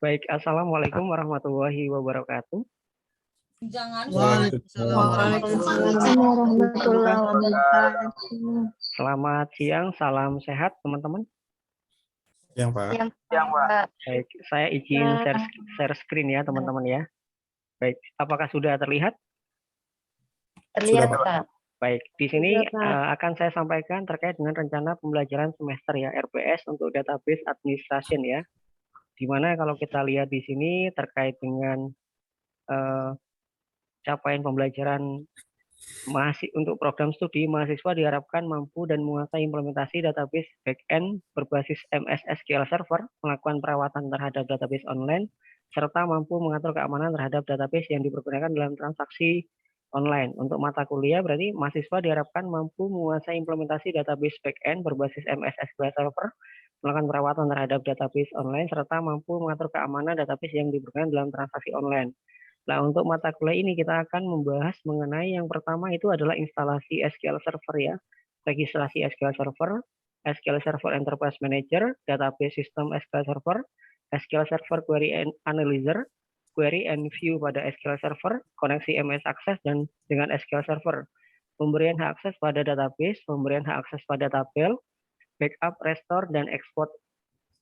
Baik, Assalamualaikum warahmatullahi wabarakatuh. Jangan Waalaikumsalam warahmatullahi wabarakatuh. Selamat siang, salam sehat teman-teman. Yang Pak. Yang Pak. Baik, saya izin share screen ya teman-teman ya. Baik, apakah sudah terlihat? Terlihat Sudah, Pak. Pak. Baik, di sini Sudah, Pak. akan saya sampaikan terkait dengan rencana pembelajaran semester ya, RPS untuk database administration ya. Dimana kalau kita lihat di sini terkait dengan capaian pembelajaran untuk program studi, mahasiswa diharapkan mampu dan menguasai implementasi database backend berbasis MS SQL Server, melakukan perawatan terhadap database online, serta mampu mengatur keamanan terhadap database yang dipergunakan dalam transaksi online. Untuk mata kuliah berarti mahasiswa diharapkan mampu menguasai implementasi database backend berbasis MS SQL Server, melakukan perawatan terhadap database online, serta mampu mengatur keamanan database yang dipergunakan dalam transaksi online. Nah, untuk mata kuliah ini kita akan membahas mengenai yang pertama itu adalah instalasi SQL Server ya, registrasi SQL Server, SQL Server Enterprise Manager, database system SQL Server, SQL Server Query Analyzer, query and view pada SQL Server, koneksi MS Access dan dengan SQL Server, pemberian hak akses pada database, pemberian hak akses pada tabel, backup, restore, dan export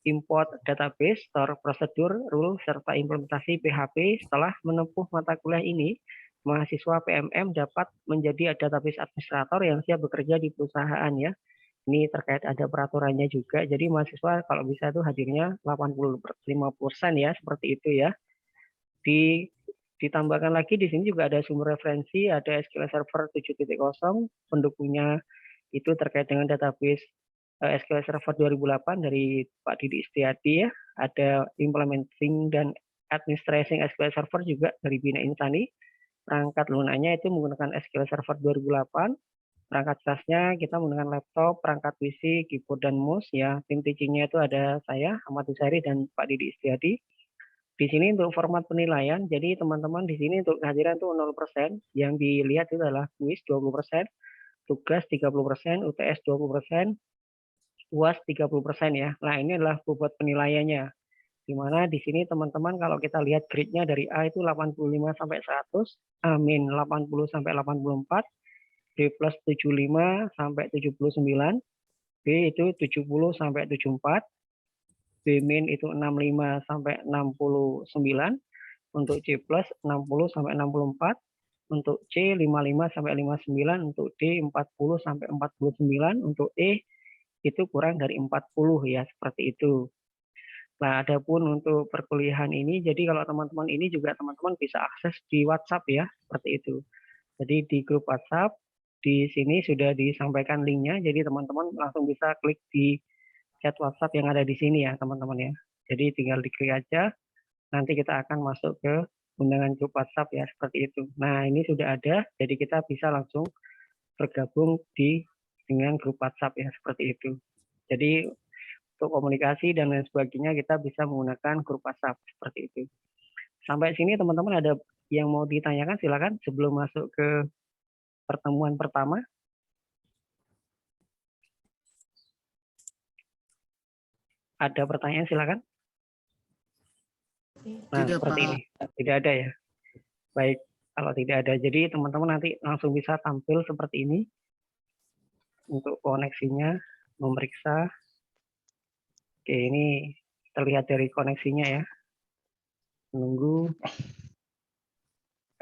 import database, store prosedur, rule, serta implementasi PHP. Setelah menempuh mata kuliah ini, mahasiswa PMM dapat menjadi database administrator yang siap bekerja di perusahaan ya. Ini terkait ada peraturannya juga. Jadi mahasiswa kalau bisa itu hadirnya 85% ya, seperti itu ya. Ditambahkan lagi di sini juga ada sumber referensi, ada SQL Server 7.0, pendukungnya itu terkait dengan database SQL Server 2008 dari Pak Didi Istiadi ya, ada implementing dan administrating SQL Server juga dari Bina Insani. Perangkat lunanya itu menggunakan SQL Server 2008. Perangkat casnya kita menggunakan laptop, perangkat PC, keyboard dan mouse ya. Tim teachingnya itu ada saya, Ahmad Husari dan Pak Didi Istiadi. Di sini untuk format penilaian, jadi teman-teman di sini untuk kehadiran itu 0%, yang dilihat itu adalah kuis 20%, tugas 30%, UTS 20%, UAS 30% ya. Nah, ini adalah bobot penilaiannya. Di mana di sini teman-teman kalau kita lihat grade-nya dari A itu 85 sampai 100, A min 80 sampai 84, B plus 75 sampai 79, B itu 70 sampai 74, B min itu 65 sampai 69, untuk C plus 60 sampai 64, untuk C 55 sampai 59, untuk D 40 sampai 49, untuk E itu kurang dari 40 ya, seperti itu. Nah, adapun untuk perkuliahan ini, jadi kalau teman-teman ini juga teman-teman bisa akses di WhatsApp ya, seperti itu. Jadi di grup WhatsApp, di sini sudah disampaikan linknya, jadi teman-teman langsung bisa klik di chat WhatsApp yang ada di sini ya, teman-teman ya. Jadi tinggal diklik aja, nanti kita akan masuk ke undangan grup WhatsApp ya, seperti itu. Nah, ini sudah ada, jadi kita bisa langsung bergabung dengan grup WhatsApp ya, seperti itu. Jadi untuk komunikasi dan lain sebagainya kita bisa menggunakan grup WhatsApp seperti itu. Sampai sini teman-teman ada yang mau ditanyakan silakan sebelum masuk ke pertemuan pertama. Ada pertanyaan silakan. Nah, Tidak, seperti Pak. ini. Tidak ada ya. Baik, kalau tidak ada. Jadi teman-teman nanti langsung bisa tampil seperti ini. Untuk koneksinya, memeriksa. Oke, ini terlihat dari koneksinya ya. Menunggu.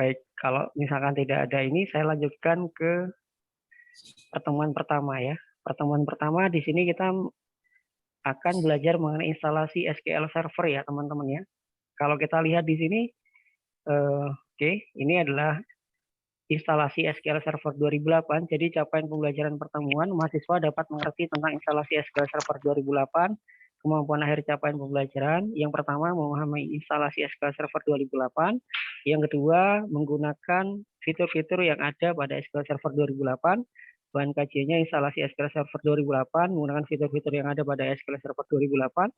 Baik, kalau misalkan tidak ada ini, saya lanjutkan ke pertemuan pertama ya. Pertemuan pertama di sini kita akan belajar mengenai instalasi SQL Server ya teman-teman ya. Kalau kita lihat di sini, oke, ini adalah instalasi SQL Server 2008. Jadi capaian pembelajaran pertemuan, mahasiswa dapat mengerti tentang instalasi SQL Server 2008, kemampuan akhir capaian pembelajaran. Yang pertama, memahami instalasi SQL Server 2008. Yang kedua, menggunakan fitur-fitur yang ada pada SQL Server 2008. Bahan kajiannya instalasi SQL Server 2008, menggunakan fitur-fitur yang ada pada SQL Server 2008.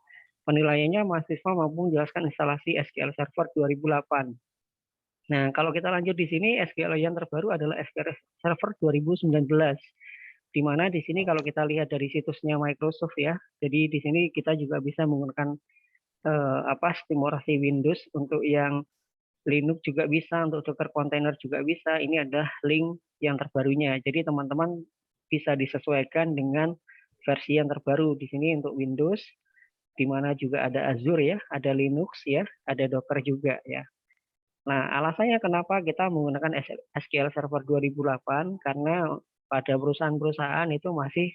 Penilaiannya, mahasiswa mampu menjelaskan instalasi SQL Server 2008. Nah, kalau kita lanjut di sini, SQL yang terbaru adalah SQL Server 2019. Di mana di sini kalau kita lihat dari situsnya Microsoft ya, jadi di sini kita juga bisa menggunakan stimulasi Windows, untuk yang Linux juga bisa, untuk Docker container juga bisa. Ini adalah link yang terbarunya. Jadi teman-teman bisa disesuaikan dengan versi yang terbaru. Di sini untuk Windows, di mana juga ada Azure ya, ada Linux ya, ada Docker juga ya. Nah, alasannya kenapa kita menggunakan SQL Server 2008, karena pada perusahaan-perusahaan itu masih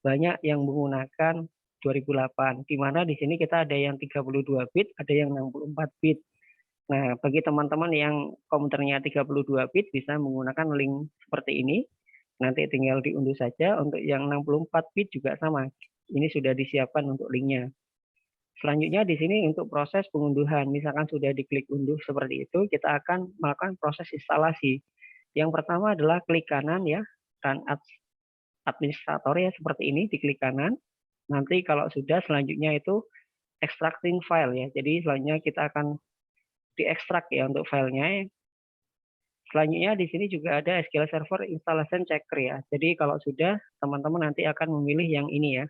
banyak yang menggunakan 2008, di mana di sini kita ada yang 32 bit, ada yang 64 bit. Nah, bagi teman-teman yang komputernya 32 bit bisa menggunakan link seperti ini. Nanti tinggal diunduh saja. Untuk yang 64 bit juga sama. Ini sudah disiapkan untuk linknya. Selanjutnya di sini untuk proses pengunduhan. Misalkan sudah diklik unduh seperti itu, kita akan melakukan proses instalasi. Yang pertama adalah klik kanan ya, run as administrator ya, seperti ini, diklik kanan. Nanti kalau sudah, selanjutnya itu extracting file ya. Jadi selanjutnya kita akan diekstrak ya untuk filenya. Selanjutnya di sini juga ada SQL Server Installation Checker ya. Jadi kalau sudah, teman-teman nanti akan memilih yang ini ya.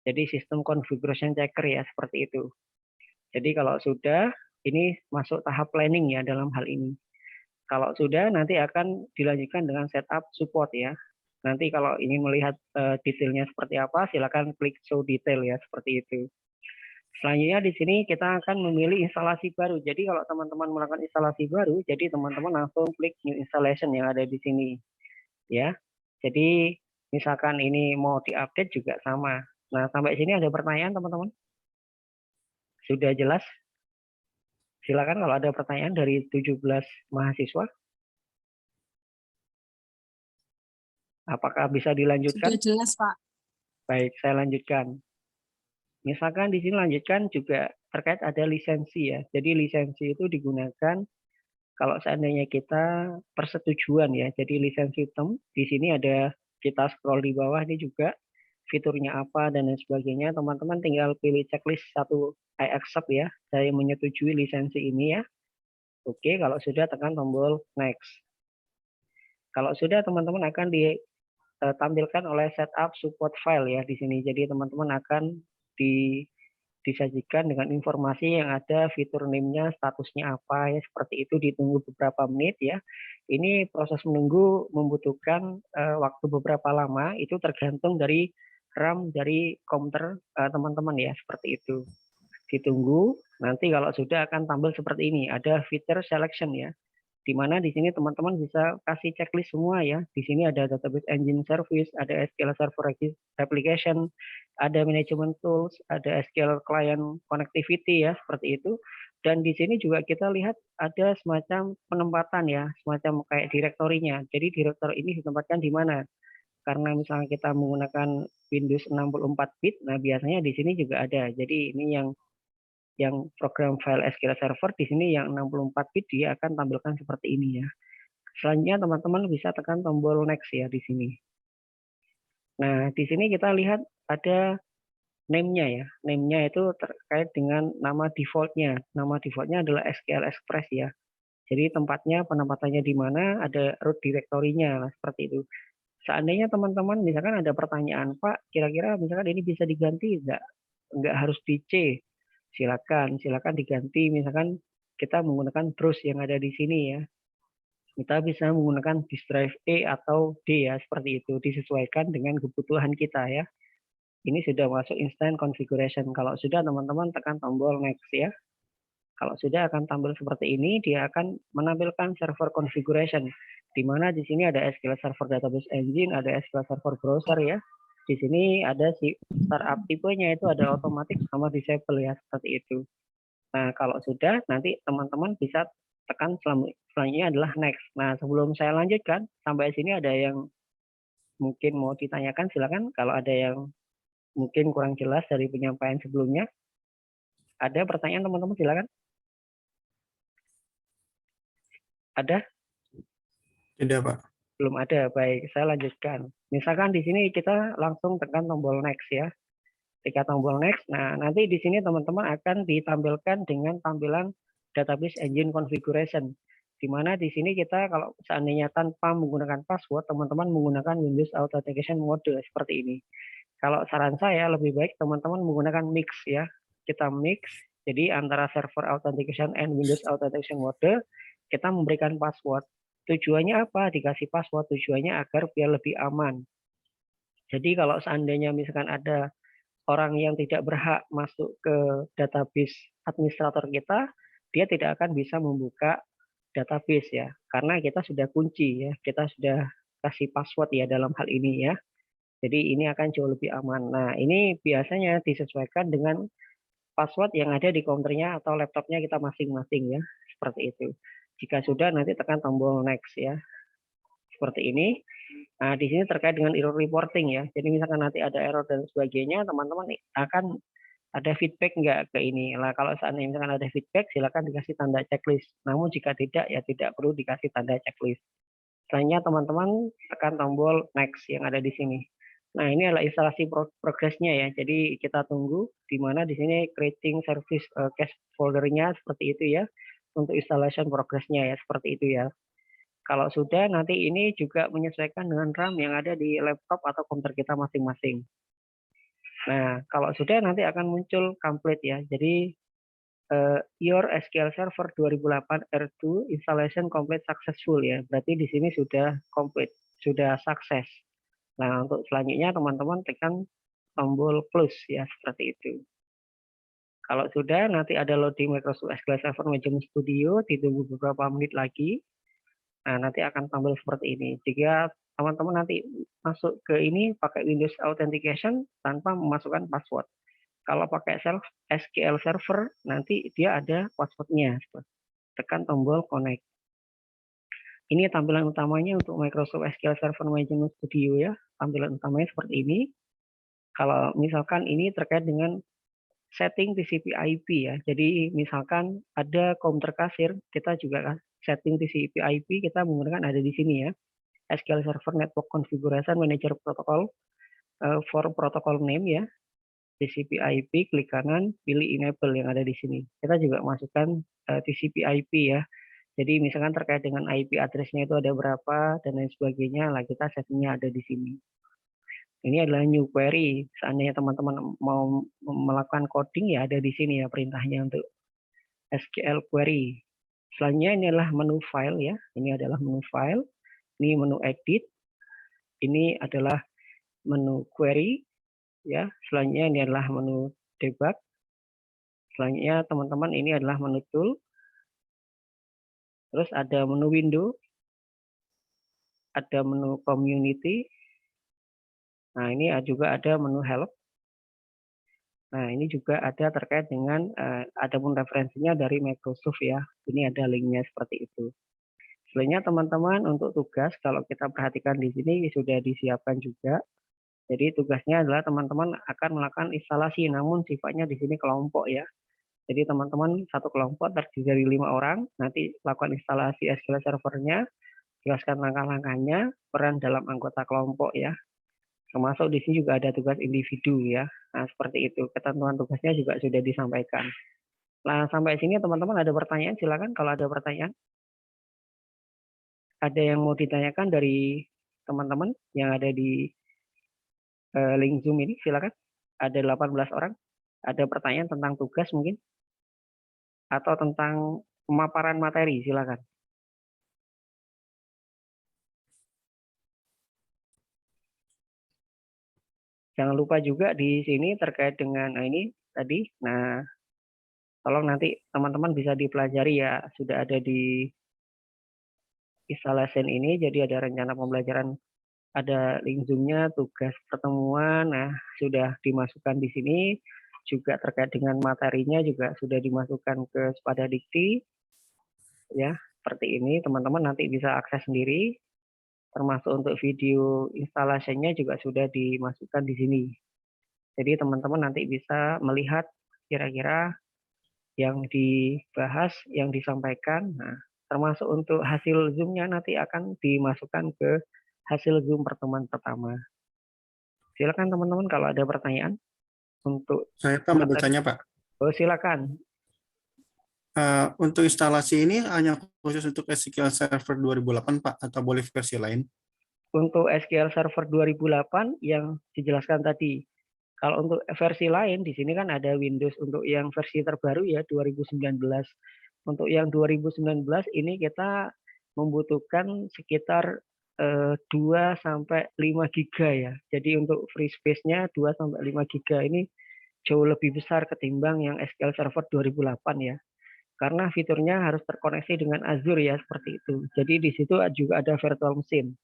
Jadi System Configuration Checker ya, seperti itu. Jadi kalau sudah, ini masuk tahap planning ya dalam hal ini. Kalau sudah, nanti akan dilanjutkan dengan setup support ya. Nanti kalau ingin melihat detailnya seperti apa, silakan klik show detail ya, seperti itu. Selanjutnya di sini kita akan memilih instalasi baru. Jadi kalau teman-teman melakukan instalasi baru, jadi teman-teman langsung klik new installation yang ada di sini. Ya. Jadi misalkan ini mau diupdate juga sama. Nah, sampai sini ada pertanyaan teman-teman? Sudah jelas? Silakan kalau ada pertanyaan dari 17 mahasiswa. Apakah bisa dilanjutkan? Sudah jelas, Pak. Baik, saya lanjutkan. Misalkan di sini lanjutkan juga terkait ada lisensi ya. Jadi lisensi itu digunakan kalau seandainya kita persetujuan ya. Jadi lisensi term di sini ada, kita scroll di bawah ini juga fiturnya apa dan lain sebagainya. Teman-teman tinggal pilih checklist satu, I accept ya. Saya menyetujui lisensi ini ya. Oke, kalau sudah tekan tombol next. Kalau sudah, teman-teman akan ditampilkan oleh setup support file ya di sini. Jadi teman-teman akan disajikan dengan informasi yang ada, fitur name-nya, statusnya apa ya, seperti itu. Ditunggu beberapa menit ya. Ini proses menunggu membutuhkan waktu beberapa lama, itu tergantung dari RAM dari komputer teman-teman ya, seperti itu. Ditunggu, nanti kalau sudah akan tampil seperti ini, ada fitur selection ya. Di mana di sini teman-teman bisa kasih checklist semua ya. Di sini ada database engine service, ada SQL server application, ada management tools, ada SQL client connectivity ya, seperti itu. Dan di sini juga kita lihat ada semacam penempatan ya, semacam kayak direktorinya. Jadi direktori ini ditempatkan di mana? Karena misalnya kita menggunakan Windows 64 bit, nah biasanya di sini juga ada. Jadi ini yang program file SQL Server di sini yang 64 bit dia akan tampilkan seperti ini ya. Selanjutnya teman-teman bisa tekan tombol next ya di sini. Nah, di sini kita lihat ada name-nya ya. Name-nya itu terkait dengan nama default-nya. Nama default-nya adalah SQL Express ya. Jadi tempatnya, penempatannya di mana, ada root directory-nya, seperti itu. Seandainya teman-teman misalkan ada pertanyaan, Pak, kira-kira misalkan ini bisa diganti nggak harus di C. Silakan diganti. Misalkan kita menggunakan browse yang ada di sini ya. Kita bisa menggunakan disk drive E atau D ya, seperti itu. Disesuaikan dengan kebutuhan kita ya. Ini sudah masuk instant configuration. Kalau sudah, teman-teman tekan tombol next ya. Kalau sudah akan tampil seperti ini, dia akan menampilkan server configuration. Di mana di sini ada SQL Server Database Engine, ada SQL Server Browser ya. Di sini ada si startup tipenya itu ada otomatis sama disable ya, seperti itu. Nah, kalau sudah, nanti teman-teman bisa tekan selanjutnya adalah next. Nah, sebelum saya lanjutkan, sampai sini ada yang mungkin mau ditanyakan, silakan. Kalau ada yang mungkin kurang jelas dari penyampaian sebelumnya, ada pertanyaan teman-teman, silakan. Ada? Tidak, Pak. Belum ada. Baik, saya lanjutkan. Misalkan di sini kita langsung tekan tombol next ya. Ketika tombol next, nah nanti di sini teman-teman akan ditampilkan dengan tampilan database engine configuration. Di mana di sini kita kalau seandainya tanpa menggunakan password, teman-teman menggunakan Windows Authentication Mode seperti ini. Kalau saran saya lebih baik teman-teman menggunakan mix ya. Kita mix, Jadi antara server authentication and Windows authentication mode, kita memberikan password. Tujuannya apa? Dikasih password tujuannya agar biar lebih aman. Jadi kalau seandainya misalkan ada orang yang tidak berhak masuk ke database administrator kita, dia tidak akan bisa membuka database ya, karena kita sudah kunci ya, kita sudah kasih password ya dalam hal ini ya. Jadi ini akan jauh lebih aman. Nah, ini biasanya disesuaikan dengan password yang ada di komputernya atau laptopnya kita masing-masing ya, seperti itu. Jika sudah, nanti tekan tombol next ya, seperti ini. Nah, di sini terkait dengan error reporting ya. Jadi misalkan nanti ada error dan sebagainya, teman-teman akan ada feedback nggak ke ini. Nah, kalau seandainya misalkan ada feedback, silakan dikasih tanda checklist. Namun jika tidak, ya tidak perlu dikasih tanda checklist. Selanjutnya teman-teman tekan tombol next yang ada di sini. Nah, ini adalah instalasi progresnya ya. Jadi kita tunggu di mana di sini creating service cache foldernya seperti itu ya. Untuk installation progresnya ya, seperti itu ya. Kalau sudah, nanti ini juga menyesuaikan dengan RAM yang ada di laptop atau komputer kita masing-masing. Nah, kalau sudah nanti akan muncul complete ya. Jadi your SQL Server 2008 R2 installation complete successful ya. Berarti di sini sudah complete, sudah sukses. Nah, untuk selanjutnya teman-teman tekan tombol plus ya, seperti itu. Kalau sudah, nanti ada loading Microsoft SQL Server Management Studio, ditunggu beberapa menit lagi. Nah, nanti akan tampil seperti ini. Jika teman-teman nanti masuk ke ini pakai Windows Authentication tanpa memasukkan password. Kalau pakai SQL Server, nanti dia ada passwordnya. Tekan tombol connect. Ini tampilan utamanya untuk Microsoft SQL Server Management Studio ya. Tampilan utamanya seperti ini. Kalau misalkan ini terkait dengan setting TCP IP ya. Jadi misalkan ada komputer kasir, kita juga setting TCP IP kita menggunakan ada di sini ya. SQL Server Network Configuration Manager Protocol for protocol name ya. TCP IP, klik kanan, pilih enable yang ada di sini. Kita juga masukkan TCP IP ya. Jadi misalkan terkait dengan IP address-nya itu ada berapa dan lain sebagainya, lah kita settingnya ada di sini. Ini adalah new query. Seandainya teman-teman mau melakukan coding ya ada di sini ya perintahnya untuk SQL query. Selanjutnya ini adalah menu file ya. Ini adalah menu file. Ini menu edit. Ini adalah menu query ya. Selanjutnya ini adalah menu debug. Selanjutnya teman-teman ini adalah menu tool. Terus ada menu window. Ada menu community. Nah, ini juga ada menu help. Nah, ini juga ada terkait dengan ada pun referensinya dari Microsoft ya. Ini ada linknya seperti itu. Selanjutnya teman-teman untuk tugas kalau kita perhatikan di sini sudah disiapkan juga. Jadi tugasnya adalah teman-teman akan melakukan instalasi, namun sifatnya di sini kelompok ya. Jadi teman-teman satu kelompok terdiri dari 5 orang, nanti lakukan instalasi SQL Server-nya, jelaskan langkah-langkahnya, peran dalam anggota kelompok ya. Termasuk di sini juga ada tugas individu ya. Nah, seperti itu. Ketentuan tugasnya juga sudah disampaikan. Nah, sampai sini teman-teman ada pertanyaan, silakan kalau ada pertanyaan. Ada yang mau ditanyakan dari teman-teman yang ada di link Zoom ini, silakan. Ada 18 orang. Ada pertanyaan tentang tugas mungkin? Atau tentang pemaparan materi, silakan. Jangan lupa juga di sini terkait dengan ini tadi. Nah, tolong nanti teman-teman bisa dipelajari ya. Sudah ada di installation ini, jadi ada rencana pembelajaran, ada link Zoom-nya, tugas pertemuan, nah sudah dimasukkan di sini. Juga terkait dengan materinya juga sudah dimasukkan ke Spada Dikti. Ya, seperti ini teman-teman nanti bisa akses sendiri. Termasuk untuk video instalasinya juga sudah dimasukkan di sini. Jadi teman-teman nanti bisa melihat kira-kira yang dibahas, yang disampaikan. Nah, termasuk untuk hasil Zoom-nya nanti akan dimasukkan ke hasil Zoom pertemuan pertama. Silakan teman-teman kalau ada pertanyaan untuk Saya mau bertanya, Pak. Oh, silakan. Untuk instalasi ini hanya khusus untuk SQL Server 2008, Pak, atau boleh versi lain? Untuk SQL Server 2008 yang dijelaskan tadi, Kalau untuk versi lain di sini kan ada Windows untuk yang versi terbaru ya 2019. Untuk yang 2019 ini kita membutuhkan sekitar 2 sampai 5 giga ya. Jadi untuk free space-nya 2 sampai 5 giga ini jauh lebih besar ketimbang yang SQL Server 2008 ya. Karena fiturnya harus terkoneksi dengan Azure ya seperti itu. Jadi di situ juga ada virtual machine.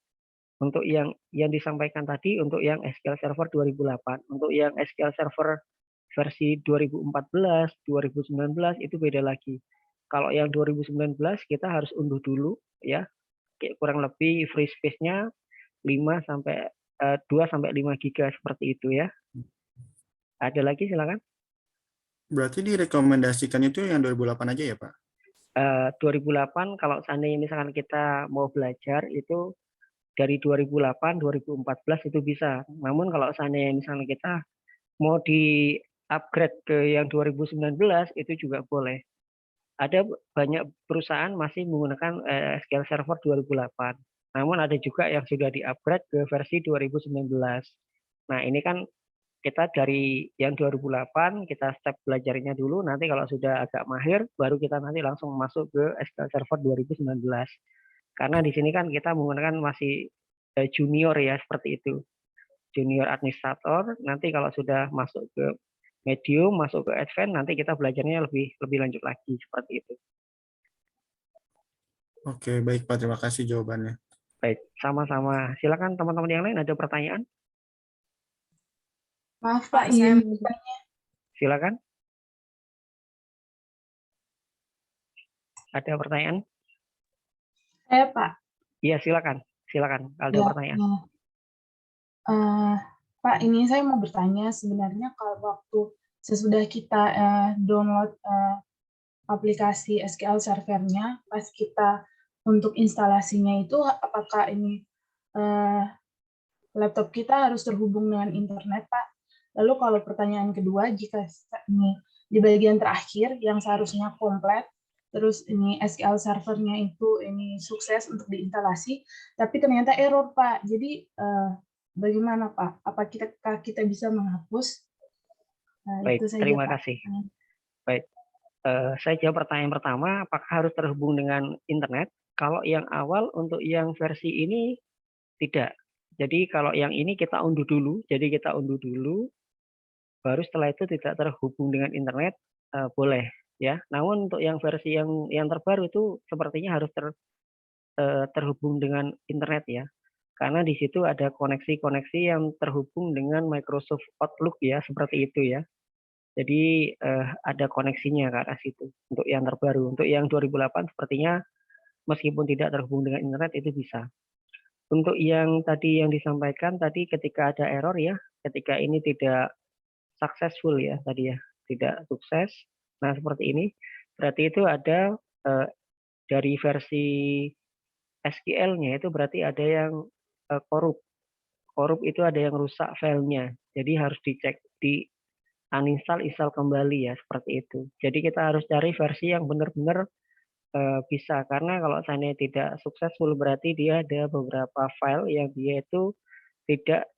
Untuk yang disampaikan tadi untuk yang SQL Server 2008, untuk yang SQL Server versi 2014, 2019 itu beda lagi. Kalau yang 2019 kita harus unduh dulu ya. Kayak kurang lebih free space-nya 5 sampai 2 sampai 5 giga seperti itu ya. Ada lagi silakan. Berarti direkomendasikan itu yang 2008 aja ya, Pak? 2008 kalau seandainya misalkan kita mau belajar itu dari 2008, 2014 itu bisa. Namun kalau seandainya misalnya kita mau di-upgrade ke yang 2019 itu juga boleh. Ada banyak perusahaan masih menggunakan SQL Server 2008. Namun ada juga yang sudah di-upgrade ke versi 2019. Nah, ini kan kita dari yang 2008 kita step belajarnya dulu, nanti kalau sudah agak mahir baru kita nanti langsung masuk ke SQL Server 2019. Karena di sini kan kita menggunakan masih junior ya seperti itu. Junior administrator, nanti kalau sudah masuk ke medium, masuk ke advance, nanti kita belajarnya lebih lanjut lagi seperti itu. Oke, baik Pak. Terima kasih jawabannya. Baik, sama-sama. Silakan teman-teman yang lain ada pertanyaan? Maaf Pak, saya Silakan. Ada pertanyaan? Pak. Iya, silakan. Silakan. Ada Ya, pertanyaan. Pak, ini saya mau bertanya sebenarnya kalau waktu sesudah kita download aplikasi SQL Server-nya, pas kita untuk instalasinya itu apakah ini laptop kita harus terhubung dengan internet, Pak? Lalu kalau pertanyaan kedua, jika ini di bagian terakhir yang seharusnya komplit, terus ini SQL servernya itu ini sukses untuk diinstalasi, tapi ternyata error, Pak. Jadi bagaimana, Pak? Apa kita bisa menghapus? Baik, Itu saja, terima Pak. kasih. Baik, saya jawab pertanyaan pertama, apakah harus terhubung dengan internet? Kalau yang awal untuk yang versi ini tidak. Jadi kalau yang ini kita unduh dulu, baru setelah itu tidak terhubung dengan internet, boleh ya. Namun untuk yang versi yang terbaru itu sepertinya harus terhubung dengan internet ya. Karena di situ ada koneksi-koneksi yang terhubung dengan Microsoft Outlook ya, seperti itu ya. Jadi ada koneksinya ke arah situ untuk yang terbaru. Untuk yang 2008 sepertinya meskipun tidak terhubung dengan internet itu bisa. Untuk yang tadi yang disampaikan tadi ketika ada error ya, ketika ini tidak successful ya tadi ya, tidak sukses. Nah, seperti ini. Berarti itu ada dari versi SQL-nya itu berarti ada yang korup. Korup itu ada yang rusak filenya. Jadi harus dicek di uninstall, install kembali ya seperti itu. Jadi kita harus cari versi yang benar-benar bisa karena kalau seandainya tidak successful berarti dia ada beberapa file yang dia itu tidak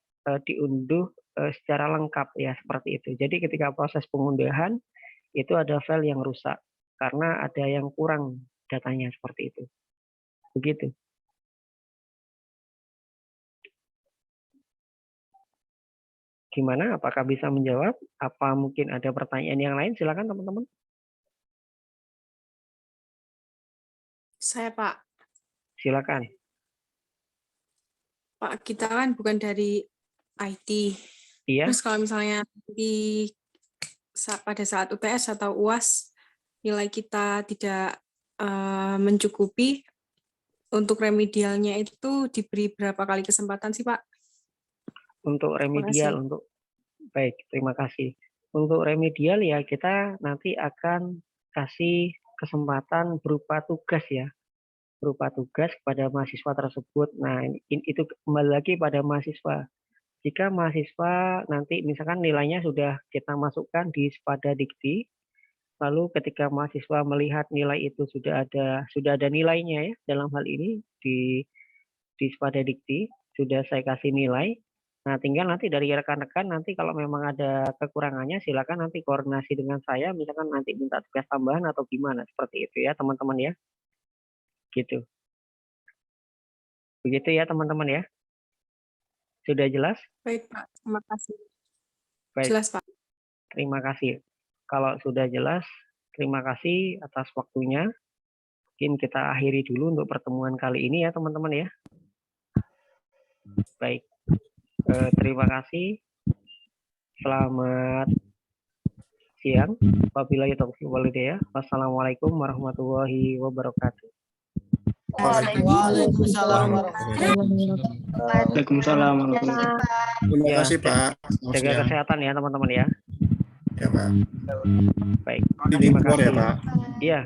diunduh secara lengkap ya seperti itu. Jadi ketika proses pengunduhan itu ada file yang rusak karena ada yang kurang datanya seperti itu. Begitu. Gimana? Apakah bisa menjawab? Apa mungkin ada pertanyaan yang lain? Silakan teman-teman. Saya Pak. Silakan. Pak, kita kan bukan dari IT. Iya. Terus kalau misalnya pada saat UTS atau UAS nilai kita tidak mencukupi, untuk remedialnya itu diberi berapa kali kesempatan sih Pak? Untuk remedial, baik, terima kasih. Untuk remedial ya kita nanti akan kasih kesempatan berupa tugas ya, berupa tugas kepada mahasiswa tersebut. Nah, itu kembali lagi pada mahasiswa. Jika mahasiswa nanti misalkan nilainya sudah kita masukkan di Spada Dikti, lalu ketika mahasiswa melihat nilai itu sudah ada nilainya ya dalam hal ini di Spada Dikti sudah saya kasih nilai. Nah, tinggal nanti dari rekan-rekan nanti kalau memang ada kekurangannya silakan nanti koordinasi dengan saya, misalkan nanti minta tugas tambahan atau gimana, seperti itu ya teman-teman ya. Gitu. Begitu ya teman-teman ya. Sudah jelas? Baik, Pak. Terima kasih. Baik, Jelas, Pak. terima kasih. Kalau sudah jelas, terima kasih atas waktunya. Mungkin kita akhiri dulu untuk pertemuan kali ini ya teman-teman ya. Baik, terima kasih. Selamat siang. Wabillahi taufiq wal hidayah. Wassalamualaikum warahmatullahi wabarakatuh. Waalaikumsalam. Waalaikumsalam. Terima Ya, kasih Pak. Selamat Jaga siang. kesehatan ya teman-teman ya. Ya Pak. Baik, Di terima keluar ya kasih. Pak. Iya,